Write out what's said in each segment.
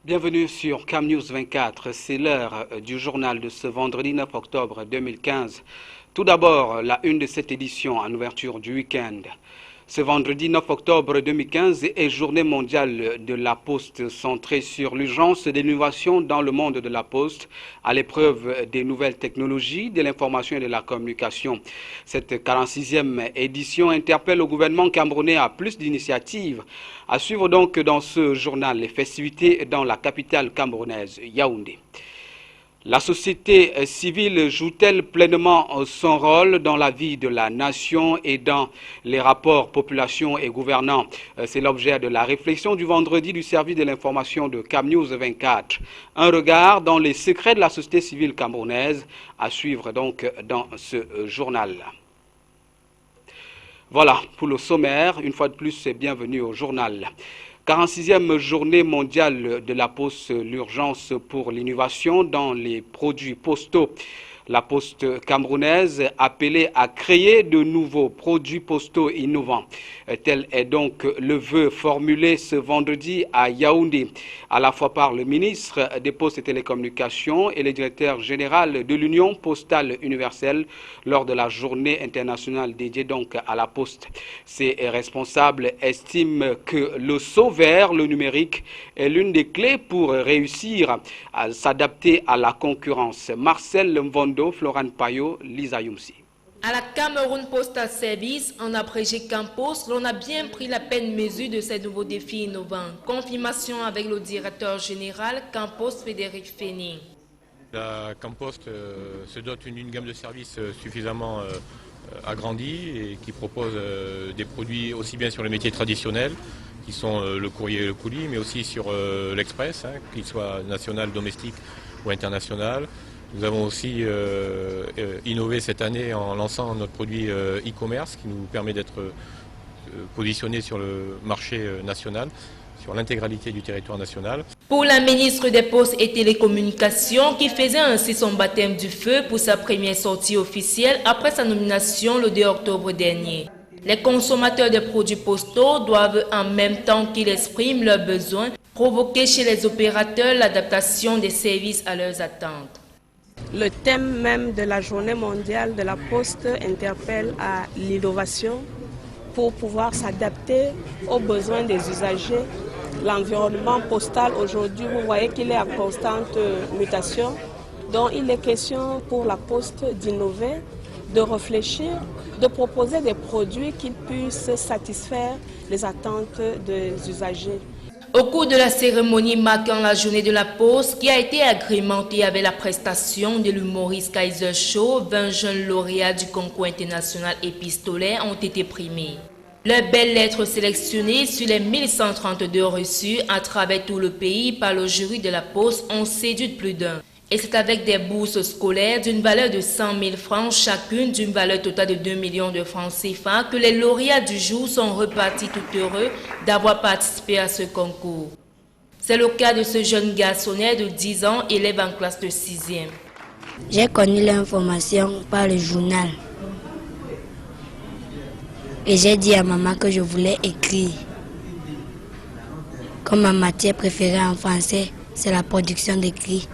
Bienvenue sur Cam News 24, c'est l'heure du journal de ce vendredi 9 octobre 2015. Tout d'abord, la une de cette édition en ouverture du week-end. Ce vendredi 9 octobre 2015 est journée mondiale de la Poste centrée sur l'urgence de l'innovation dans le monde de la Poste à l'épreuve des nouvelles technologies, de l'information et de la communication. Cette 46e édition interpelle le gouvernement camerounais à plus d'initiatives. À suivre donc dans ce journal les festivités dans la capitale camerounaise, Yaoundé. La société civile joue-t-elle pleinement son rôle dans la vie de la nation et dans les rapports population et gouvernants? C'est l'objet de la réflexion du vendredi du service de l'information de Cam News 24. Un regard dans les secrets de la société civile camerounaise à suivre donc dans ce journal. Voilà pour le sommaire. Une fois de plus, bienvenue au journal. 46e journée mondiale de la Poste, l'urgence pour l'innovation dans les produits postaux. La Poste camerounaise appelée à créer de nouveaux produits postaux innovants. Tel est donc le vœu formulé ce vendredi à Yaoundé, à la fois par le ministre des Postes et Télécommunications et le directeur général de l'Union postale universelle lors de la journée internationale dédiée donc à la Poste. Ces responsables estiment que le saut vers le numérique est l'une des clés pour réussir à s'adapter à la concurrence. Marcel Mvondo, Florent Payot, Lisa Youmsi. À la Cameroun Postal Service, en abrégé Campos, l'on a bien pris la peine mesure de ces nouveaux défis innovants. Confirmation avec le directeur général Campos Frédéric Fény. La Campost se dote d'une gamme de services suffisamment agrandie et qui propose des produits aussi bien sur les métiers traditionnels, qui sont le courrier et le colis, mais aussi sur l'express, qu'il soit national, domestique ou international. Nous avons aussi innové cette année en lançant notre produit e-commerce qui nous permet d'être positionné sur le marché national, sur l'intégralité du territoire national. Pour la ministre des Postes et Télécommunications qui faisait ainsi son baptême du feu pour sa première sortie officielle après sa nomination le 2 octobre dernier. Les consommateurs de produits postaux doivent en même temps qu'ils expriment leurs besoins provoquer chez les opérateurs l'adaptation des services à leurs attentes. Le thème même de la journée mondiale de la Poste interpelle à l'innovation pour pouvoir s'adapter aux besoins des usagers. L'environnement postal aujourd'hui, vous voyez qu'il est en constante mutation. Donc il est question pour la Poste d'innover, de réfléchir, de proposer des produits qui puissent satisfaire les attentes des usagers. Au cours de la cérémonie marquant la journée de la Poste, qui a été agrémentée avec la prestation de l'humoriste Kaiser Show, 20 jeunes lauréats du concours international épistolaire ont été primés. Leurs belles lettres sélectionnées sur les 1132 reçues à travers tout le pays par le jury de la Poste ont séduit plus d'un. Et c'est avec des bourses scolaires d'une valeur de 100 000 francs chacune, d'une valeur totale de 2 millions de francs CFA, que les lauréats du jour sont repartis tout heureux d'avoir participé à ce concours. C'est le cas de ce jeune garçonnet de 10 ans, élève en classe de 6e. J'ai connu l'information par le journal. Et j'ai dit à maman que je voulais écrire. Comme ma matière préférée en français, c'est la production d'écrits.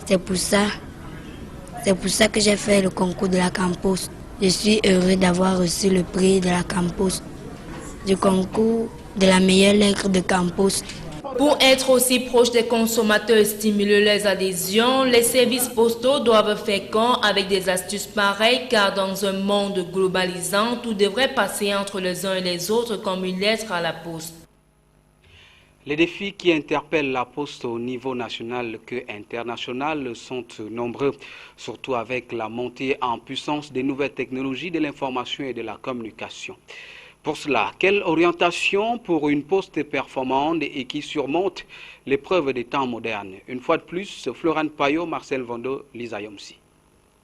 C'est pour ça que j'ai fait le concours de la Campost. Je suis heureux d'avoir reçu le prix de la Campost, du concours de la meilleure lettre de Campost. Pour être aussi proche des consommateurs et stimuler les adhésions, les services postaux doivent faire corps avec des astuces pareilles car dans un monde globalisant, tout devrait passer entre les uns et les autres comme une lettre à la poste. Les défis qui interpellent la Poste au niveau national qu'international sont nombreux, surtout avec la montée en puissance des nouvelles technologies de l'information et de la communication. Pour cela, quelle orientation pour une Poste performante et qui surmonte l'épreuve des temps modernes? Une fois de plus, Florent Payot, Marcel Vondo, Lisa Youmsi.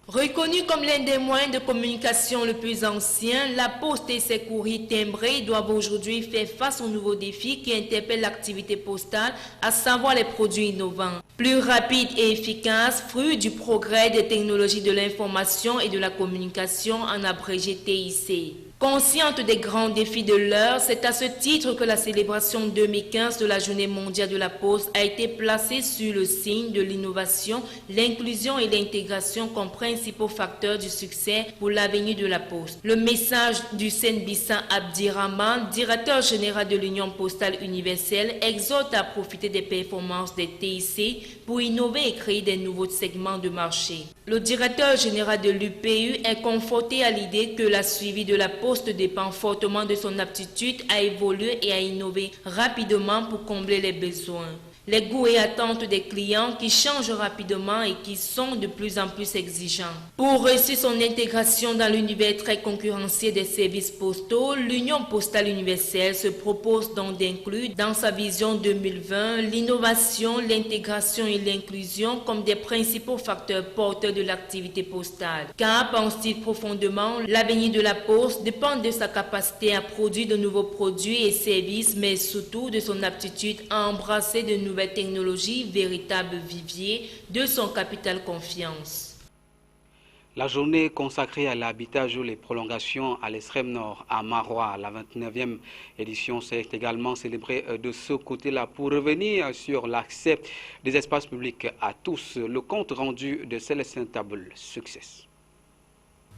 Reconnu comme l'un des moyens de communication le plus ancien, la Poste et ses courriers timbrés doivent aujourd'hui faire face aux nouveaux défis qui interpellent l'activité postale, à savoir les produits innovants. Plus rapides et efficaces, fruit du progrès des technologies de l'information et de la communication en abrégé TIC. Consciente des grands défis de l'heure, c'est à ce titre que la célébration 2015 de la Journée mondiale de la Poste a été placée sur le signe de l'innovation, l'inclusion et l'intégration comme principaux facteurs du succès pour l'avenir de la Poste. Le message du Senbissa Abdirahman, directeur général de l'Union postale universelle, exhorte à profiter des performances des TIC pour innover et créer des nouveaux segments de marché. Le directeur général de l'UPU est conforté à l'idée que la suivi de la Poste dépend fortement de son aptitude à évoluer et à innover rapidement pour combler les besoins. Les goûts et attentes des clients qui changent rapidement et qui sont de plus en plus exigeants. Pour réussir son intégration dans l'univers très concurrentiel des services postaux, l'Union postale universelle se propose donc d'inclure dans sa vision 2020 l'innovation, l'intégration et l'inclusion comme des principaux facteurs porteurs de l'activité postale. Car, pense-t-il profondément, l'avenir de la Poste dépend de sa capacité à produire de nouveaux produits et services, mais surtout de son aptitude à embrasser de nouvelles technologies, véritable vivier de son capital confiance. La journée consacrée à l'habitat joue les prolongations à l'extrême nord, à Marois. La 29e édition s'est également célébrée de ce côté-là. Pour revenir sur l'accès des espaces publics à tous, le compte rendu de Célestin Taboul, succès.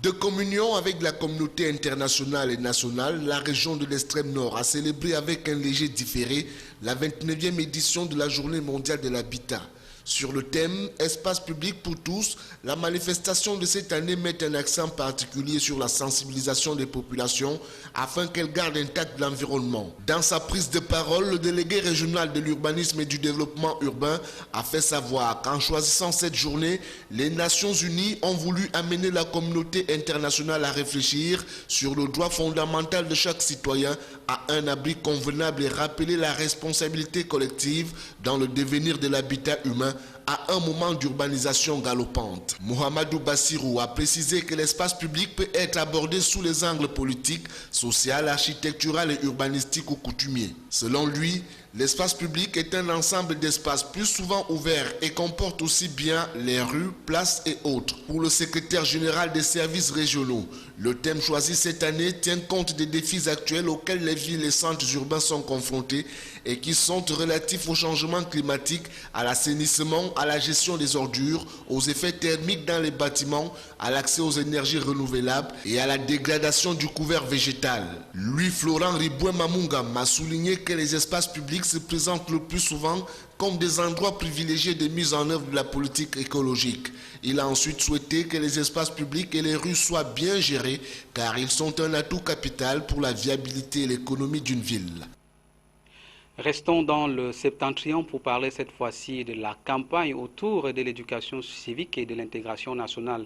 De communion avec la communauté internationale et nationale, la région de l'extrême nord a célébré avec un léger différé la 29e édition de la Journée mondiale de l'habitat. Sur le thème « Espace public pour tous », la manifestation de cette année met un accent particulier sur la sensibilisation des populations afin qu'elles gardent intact l'environnement. Dans sa prise de parole, le délégué régional de l'urbanisme et du développement urbain a fait savoir qu'en choisissant cette journée, les Nations Unies ont voulu amener la communauté internationale à réfléchir sur le droit fondamental de chaque citoyen à un abri convenable et rappeler la responsabilité collective dans le devenir de l'habitat humain à un moment d'urbanisation galopante. Mohamedou Bassirou a précisé que l'espace public peut être abordé sous les angles politiques, social, architectural et urbanistique ou coutumier. Selon lui, l'espace public est un ensemble d'espaces plus souvent ouverts et comporte aussi bien les rues, places et autres. Pour le secrétaire général des services régionaux, le thème choisi cette année tient compte des défis actuels auxquels les villes et centres urbains sont confrontés et qui sont relatifs au changement climatique, à l'assainissement, à la gestion des ordures, aux effets thermiques dans les bâtiments, à l'accès aux énergies renouvelables et à la dégradation du couvert végétal. Lui, Florent Ribouin Mamungam, a souligné que les espaces publics se présentent le plus souvent comme des endroits privilégiés de mise en œuvre de la politique écologique. Il a ensuite souhaité que les espaces publics et les rues soient bien gérés car ils sont un atout capital pour la viabilité et l'économie d'une ville. Restons dans le septentrion pour parler cette fois-ci de la campagne autour de l'éducation civique et de l'intégration nationale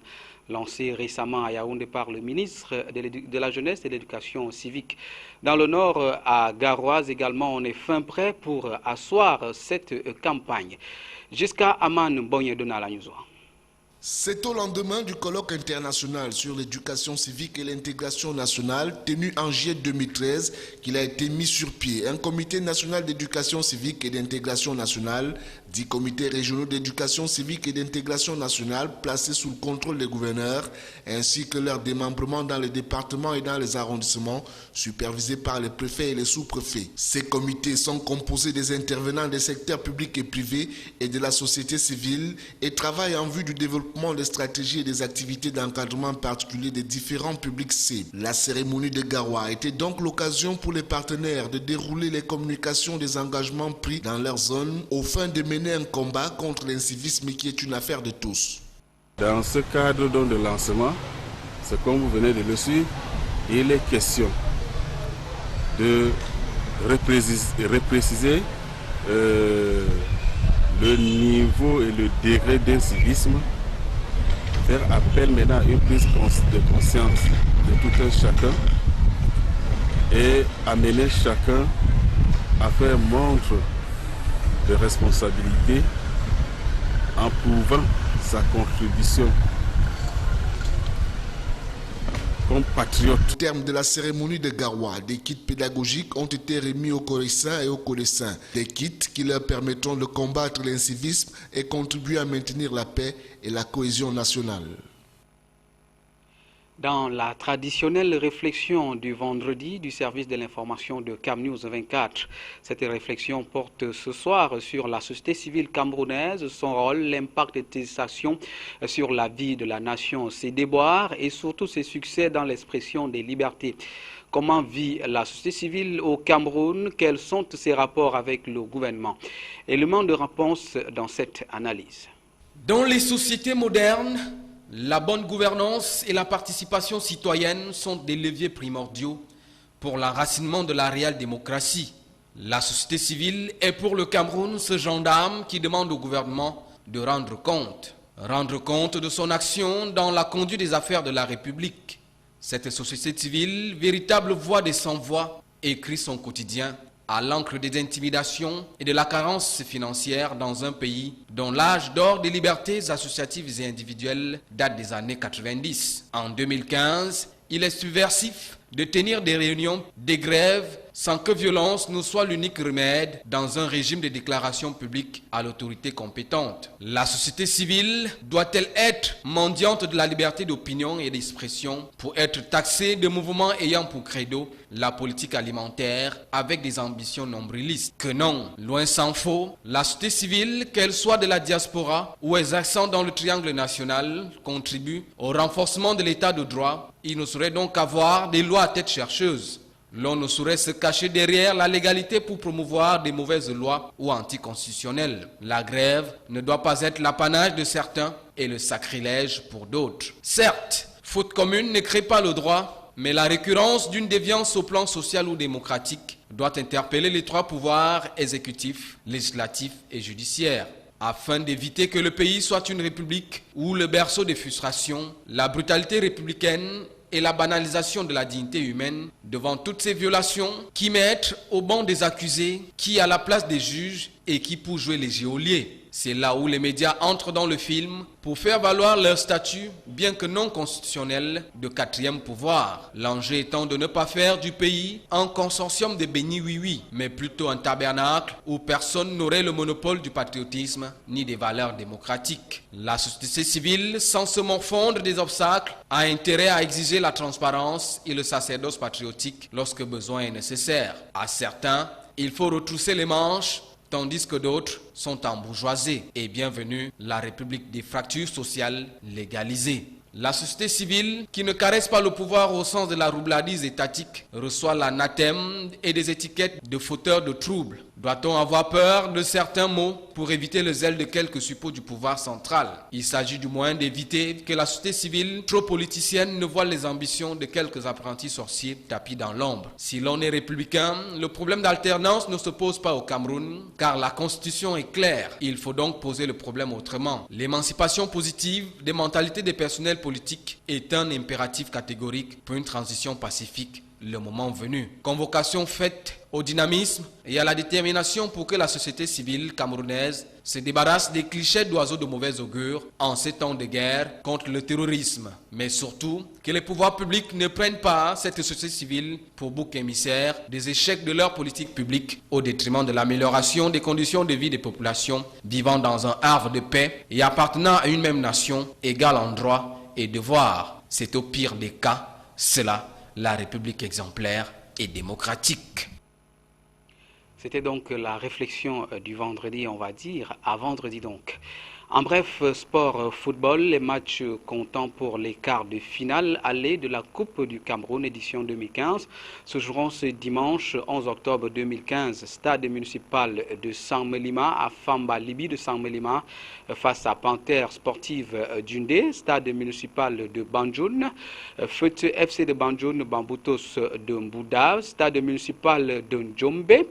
lancée récemment à Yaoundé par le ministre de la Jeunesse et de l'Éducation civique. Dans le nord, à Garoise également, on est fin prêt pour asseoir cette campagne. Jusqu'à Aman Bonyedona la Newswa. C'est au lendemain du colloque international sur l'éducation civique et l'intégration nationale tenu en juillet 2013 qu'il a été mis sur pied un comité national d'éducation civique et d'intégration nationale, dit comité régionaux d'éducation civique et d'intégration nationale placé sous le contrôle des gouverneurs ainsi que leur démembrement dans les départements et dans les arrondissements supervisés par les préfets et les sous-préfets. Ces comités sont composés des intervenants des secteurs publics et privés et de la société civile et travaillent en vue du développement des stratégies et des activités d'encadrement particulier des différents publics cibles. La cérémonie de Garoua était donc l'occasion pour les partenaires de dérouler les communications des engagements pris dans leur zone au fin de mener un combat contre l'incivisme qui est une affaire de tous. Dans ce cadre de lancement, c'est comme vous venez de le suivre, il est question de repréciser le niveau et le degré d'incivisme, faire appel maintenant à une prise de conscience de tout un chacun et amener chacun à faire montre de responsabilité en prouvant sa contribution comme patriote. Au terme de la cérémonie de Garoua, des kits pédagogiques ont été remis aux collégiens et aux collégiens. Des kits qui leur permettront de combattre l'incivisme et contribuer à maintenir la paix et la cohésion nationale. Dans la traditionnelle réflexion du vendredi du service de l'information de CamNews 24, cette réflexion porte ce soir sur la société civile camerounaise, son rôle, l'impact de ses actions sur la vie de la nation, ses déboires et surtout ses succès dans l'expression des libertés. Comment vit la société civile au Cameroun? Quels sont ses rapports avec le gouvernement? Éléments de réponse dans cette analyse. Dans les sociétés modernes, la bonne gouvernance et la participation citoyenne sont des leviers primordiaux pour l'enracinement de la réelle démocratie. La société civile est pour le Cameroun ce gendarme qui demande au gouvernement de rendre compte de son action dans la conduite des affaires de la République. Cette société civile, véritable voix des sans-voix, écrit son quotidien à l'encre des intimidations et de la carence financière dans un pays dont l'âge d'or des libertés associatives et individuelles date des années 90. En 2015, il est subversif de tenir des réunions, des grèves, sans que violence ne soit l'unique remède dans un régime de déclaration publique à l'autorité compétente. La société civile doit-elle être mendiante de la liberté d'opinion et d'expression pour être taxée de mouvements ayant pour credo la politique alimentaire avec des ambitions nombrilistes? Que non, loin s'en faut, la société civile, qu'elle soit de la diaspora ou exerçant dans le triangle national, contribue au renforcement de l'état de droit. Il ne saurait donc avoir des lois à tête chercheuse. L'on ne saurait se cacher derrière la légalité pour promouvoir des mauvaises lois ou anticonstitutionnelles. La grève ne doit pas être l'apanage de certains et le sacrilège pour d'autres. Certes, faute commune ne crée pas le droit, mais la récurrence d'une déviance au plan social ou démocratique doit interpeller les trois pouvoirs exécutifs, législatifs et judiciaires. Afin d'éviter que le pays soit une république où le berceau des frustrations, la brutalité républicaine et la banalisation de la dignité humaine devant toutes ces violations qui mettent au banc des accusés, qui à la place des juges et qui pour jouer les geôliers. C'est là où les médias entrent dans le film pour faire valoir leur statut, bien que non constitutionnel, de quatrième pouvoir. L'enjeu étant de ne pas faire du pays un consortium de bénis oui-oui, mais plutôt un tabernacle où personne n'aurait le monopole du patriotisme ni des valeurs démocratiques. La société civile, sans se morfondre des obstacles, a intérêt à exiger la transparence et le sacerdoce patriotique lorsque besoin est nécessaire. À certains, il faut retrousser les manches, tandis que d'autres sont embourgeoisés. Et bienvenue la République des fractures sociales légalisées. La société civile, qui ne caresse pas le pouvoir au sens de la roublardise étatique, reçoit l'anathème et des étiquettes de fauteurs de troubles. Doit-on avoir peur de certains mots pour éviter le zèle de quelques suppôts du pouvoir central? Il s'agit du moins d'éviter que la société civile, trop politicienne, ne voie les ambitions de quelques apprentis sorciers tapis dans l'ombre. Si l'on est républicain, le problème d'alternance ne se pose pas au Cameroun, car la Constitution est claire. Il faut donc poser le problème autrement. L'émancipation positive des mentalités des personnels politiques est un impératif catégorique pour une transition pacifique le moment venu. Convocation faite au dynamisme et à la détermination pour que la société civile camerounaise se débarrasse des clichés d'oiseaux de mauvais augure en ces temps de guerre contre le terrorisme. Mais surtout, que les pouvoirs publics ne prennent pas cette société civile pour bouc émissaire des échecs de leur politique publique au détriment de l'amélioration des conditions de vie des populations vivant dans un havre de paix et appartenant à une même nation, égale en droits et devoirs. C'est au pire des cas, cela, la République exemplaire et démocratique. C'était donc la réflexion du vendredi, on va dire, à vendredi donc. En bref, sport football, les matchs comptant pour les quarts de finale aller de la Coupe du Cameroun édition 2015 se joueront ce dimanche 11 octobre 2015, stade municipal de Saint-Mélima à Famba Libi de Saint-Mélima face à Panthère Sportive d'Undé, stade municipal de Banjoun, Fete FC de Banjoun, Bamboutos de Mbouda, stade municipal de Ndjombe,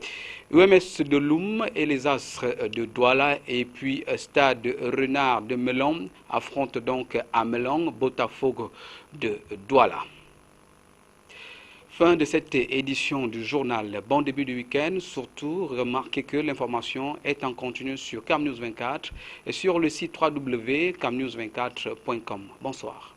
UMS de Loum et les Astres de Douala et puis stade Renard de Melon affrontent donc à Melon Botafogo de Douala. Fin de cette édition du journal. Bon début du week-end. Surtout, remarquez que l'information est en continu sur CamNews 24 et sur le site www.camnews24.com. Bonsoir.